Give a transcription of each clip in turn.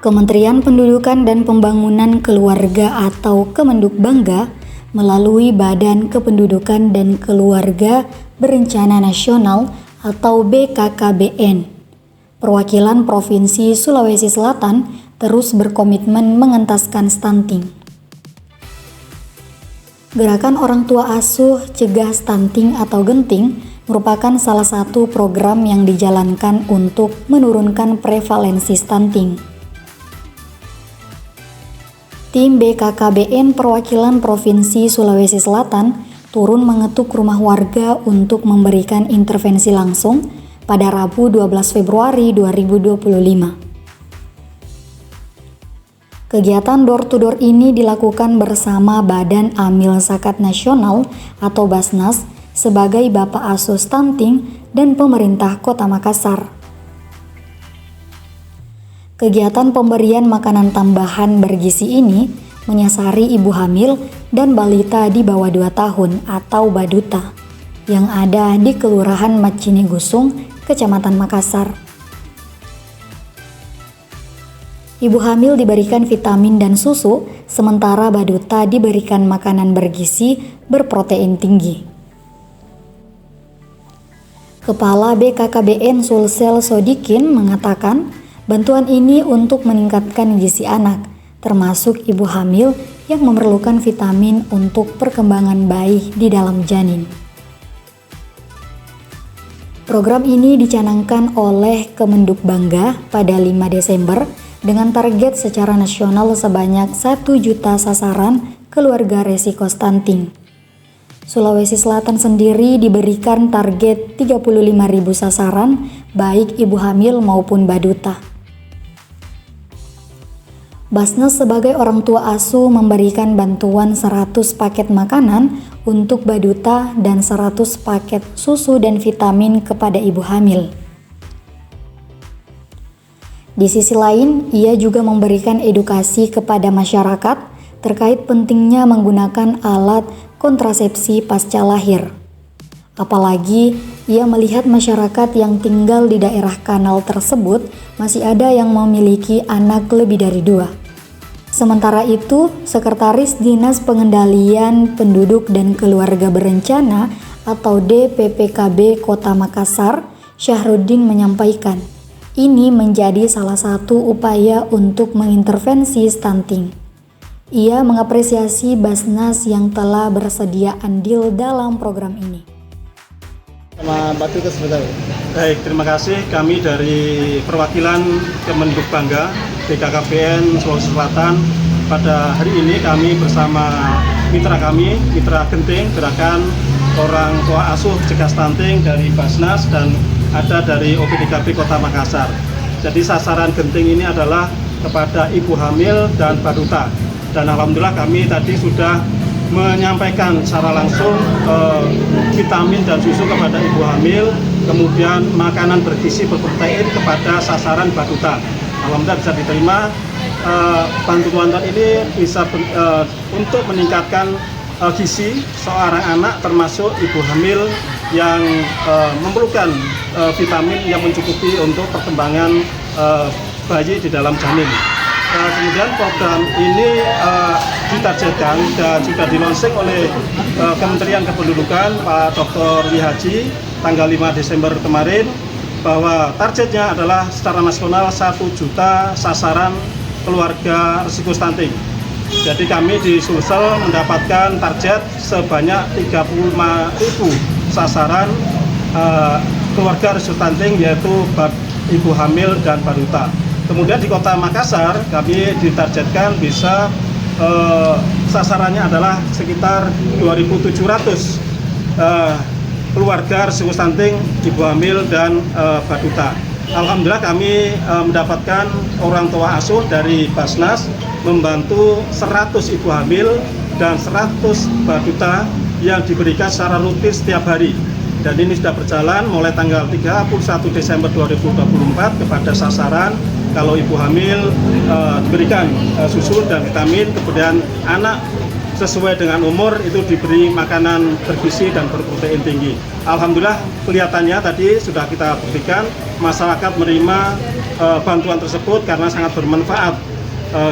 Kementerian Pendudukan dan Pembangunan Keluarga atau Kemendukbangga melalui Badan Kependudukan dan Keluarga Berencana Nasional atau BKKBN, perwakilan Provinsi Sulawesi Selatan terus berkomitmen mengentaskan stunting. Gerakan Orang Tua Asuh Cegah Stunting atau Genting merupakan salah satu program yang dijalankan untuk menurunkan prevalensi stunting. Tim BKKBN perwakilan Provinsi Sulawesi Selatan turun mengetuk rumah warga untuk memberikan intervensi langsung pada Rabu 12 Februari 2025. Kegiatan door-to-door ini dilakukan bersama Badan Amil Zakat Nasional atau Basnas sebagai Bapak Asuh Stunting dan pemerintah Kota Makassar. Kegiatan pemberian makanan tambahan bergizi ini menyasari ibu hamil dan balita di bawah 2 tahun atau baduta yang ada di Kelurahan Macini Gusung, Kecamatan Makassar. Ibu hamil diberikan vitamin dan susu, sementara baduta diberikan makanan bergizi berprotein tinggi. Kepala BKKBN Sulsel Sodikin mengatakan, bantuan ini untuk meningkatkan gizi anak, termasuk ibu hamil yang memerlukan vitamin untuk perkembangan bayi di dalam janin. Program ini dicanangkan oleh Kemendukbangga pada 5 Desember dengan target secara nasional sebanyak 1 juta sasaran keluarga resiko stunting. Sulawesi Selatan sendiri diberikan target 35.000 sasaran, baik ibu hamil maupun baduta. Basnas sebagai orang tua asuh memberikan bantuan 100 paket makanan untuk baduta dan 100 paket susu dan vitamin kepada ibu hamil. Di sisi lain, ia juga memberikan edukasi kepada masyarakat terkait pentingnya menggunakan alat kontrasepsi pasca lahir. Apalagi, ia melihat masyarakat yang tinggal di daerah kanal tersebut masih ada yang memiliki anak lebih dari 2. Sementara itu, Sekretaris Dinas Pengendalian Penduduk dan Keluarga Berencana atau DPPKB Kota Makassar, Syahrudin menyampaikan, ini menjadi salah satu upaya untuk mengintervensi stunting. Ia mengapresiasi Basnas yang telah bersedia andil dalam program ini. Baik, terima kasih. Kami dari perwakilan Kemendukbangga BKKBN Sulawesi Selatan, pada hari ini kami bersama mitra kami, Mitra Genting, Gerakan Orang Tua Asuh Cegah Stunting dari Basnas dan ada dari OPDKB Kota Makassar. Jadi sasaran Genting ini adalah kepada ibu hamil dan baduta. Dan alhamdulillah kami tadi sudah menyampaikan secara langsung vitamin dan susu kepada ibu hamil, kemudian makanan bergizi berprotein kepada sasaran baduta. Alhamdulillah bisa diterima. Bantuan ini bisa untuk meningkatkan gizi seorang anak termasuk ibu hamil yang memerlukan vitamin yang mencukupi untuk perkembangan bayi di dalam janin. Kemudian program ini ditargetkan dan sudah dilonsing oleh Kementerian Kependudukan Pak Dr. Wihaji tanggal 5 Desember kemarin, bahwa targetnya adalah secara nasional 1 juta sasaran keluarga risiko stunting. Jadi kami di Sulsel mendapatkan target sebanyak 35.000 sasaran keluarga risiko stunting, yaitu ibu hamil dan baduta. Kemudian di Kota Makassar kami ditargetkan bisa sasarannya adalah sekitar 2.700 keluarga risiko stunting, ibu hamil dan baduta. Alhamdulillah kami mendapatkan orang tua asuh dari Basnas membantu 100 ibu hamil dan 100 baduta yang diberikan secara rutin setiap hari. Dan ini sudah berjalan mulai tanggal 31 Desember 2024 kepada sasaran kalau ibu hamil diberikan susu dan vitamin, kemudian anak sesuai dengan umur itu diberi makanan bergizi dan berprotein tinggi. Alhamdulillah kelihatannya tadi sudah kita buktikan masyarakat menerima bantuan tersebut karena sangat bermanfaat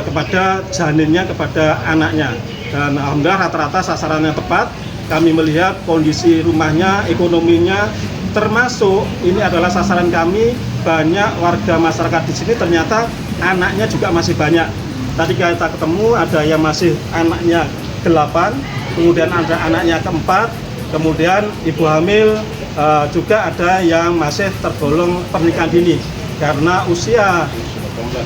kepada janinnya, kepada anaknya. Dan alhamdulillah rata-rata sasarannya tepat. Kami melihat kondisi rumahnya, ekonominya, termasuk ini adalah sasaran kami, banyak warga masyarakat di sini ternyata anaknya juga masih banyak. Tadi kita ketemu ada yang masih anaknya 8, kemudian ada anaknya keempat, kemudian ibu hamil, juga ada yang masih tergolong pernikahan dini karena usia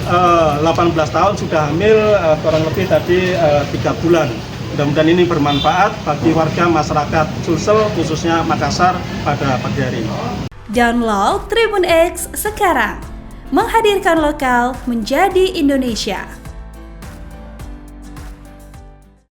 18 tahun sudah hamil, kurang lebih tadi 3 bulan. Mudah-mudahan ini bermanfaat bagi warga masyarakat Sulsel, khususnya Makassar pada pagi hari ini. Download Tribun X sekarang, menghadirkan lokal menjadi Indonesia.